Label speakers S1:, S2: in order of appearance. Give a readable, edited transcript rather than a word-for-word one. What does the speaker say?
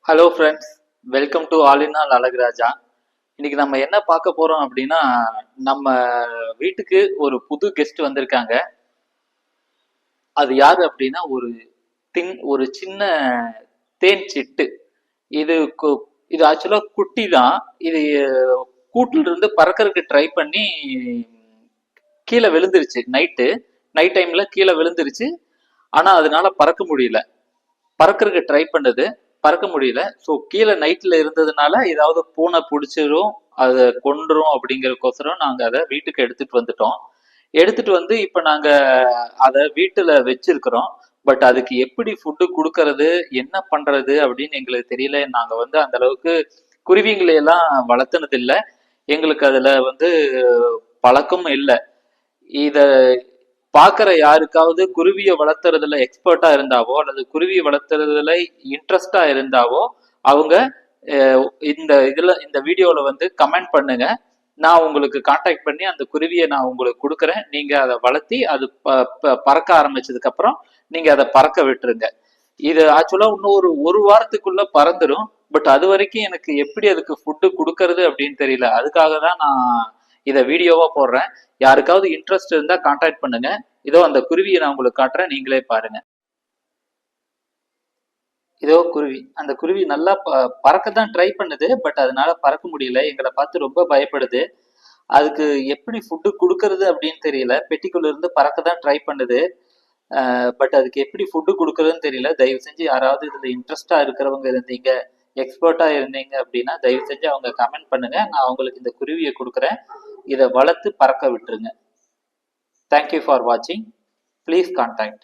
S1: Hello friends, welcome to all in all Azhaguraja. இன்னைக்கு நம்ம என்ன பார்க்க போறோம் அப்படின்னா, நம்ம வீட்டுக்கு ஒரு புது கெஸ்ட் வந்திருக்காங்க. அது யாரு அப்படின்னா ஒரு சின்ன தேன் சிட்டு. இது இது ஆக்சுவலா குட்டி தான். இது கூட்டுல இருந்து பறக்கறதுக்கு ட்ரை பண்ணி கீழே விழுந்துருச்சு. நைட் டைம்ல கீழே விழுந்துருச்சு. ஆனா அதனால பறக்க முடியல. பறக்கறதுக்கு ட்ரை பண்ணது, பறக்க முடியல. ஸோ கீழே நைட்ல இருந்ததுனால ஏதாவது பூனை பிடிச்சிரும், அதை கொன்றும் அப்படிங்கறதுக்கோசரம் நாங்க அதை வீட்டுக்கு எடுத்துட்டு வந்துட்டோம். எடுத்துட்டு வந்து இப்ப நாங்க அதை வீட்டுல வச்சிருக்கிறோம். பட் அதுக்கு எப்படி ஃபுட்டு கொடுக்கறது, என்ன பண்றது அப்படின்னு எங்களுக்கு தெரியல. நாங்க வந்து அந்த அளவுக்கு குருவிங்களை எல்லாம் வளர்த்துனது இல்லை. எங்களுக்கு அதுல வந்து பழக்கமும் இல்லை. இத பாக்குற யாருக்காவது குருவியை வளர்த்துறதுல எக்ஸ்பர்ட்டா இருந்தாவோ அல்லது குருவியை வளர்த்துறதுல இன்ட்ரெஸ்டா இருந்தாவோ அவங்க இந்த வீடியோல வந்து கமெண்ட் பண்ணுங்க. நான் உங்களுக்கு கான்டாக்ட் பண்ணி அந்த குருவியை நான் உங்களுக்கு கொடுக்குறேன். நீங்க அதை வளர்த்தி அது பறக்க ஆரம்பிச்சதுக்கு அப்புறம் நீங்க அதை பறக்க விட்டுருங்க. இது ஆக்சுவலா இன்னும் ஒரு வாரத்துக்குள்ள பறந்துடும். பட் அது வரைக்கும் எனக்கு எப்படி அதுக்கு ஃபுட்டு கொடுக்கறது அப்படின்னு தெரியல. அதுக்காக தான் நான் இதை வீடியோவா போடுறேன். யாருக்காவது இன்ட்ரெஸ்ட் இருந்தா கான்டாக்ட் பண்ணுங்க. இதோ அந்த குருவியை நான் உங்களுக்கு காட்டுறேன், நீங்களே பாருங்க. இதோ குருவி. அந்த குருவி நல்லா பறக்கத்தான் ட்ரை பண்ணுது. பட் அதனால பறக்க முடியல. எங்களை பார்த்து ரொம்ப பயப்படுது. அதுக்கு எப்படி ஃபுட்டு கொடுக்கறது அப்படின்னு தெரியல. பெட்டிக்குள்ள இருந்து பறக்க தான் ட்ரை பண்ணுது. பட் அதுக்கு எப்படி ஃபுட்டு கொடுக்கறதுன்னு தெரியல. தயவு செஞ்சு யாராவது இதுல இன்ட்ரெஸ்டா இருக்கிறவங்க இருந்தீங்க, எக்ஸ்பர்ட்டா இருந்தீங்க அப்படின்னா தயவு செஞ்சு அவங்க கமெண்ட் பண்ணுங்க. நான் அவங்களுக்கு இந்த குருவியை கொடுக்குறேன். இதை வளர்த்து பறக்க விட்டுருங்க. தேங்க்யூ ஃபார் வாட்சிங். Please contact.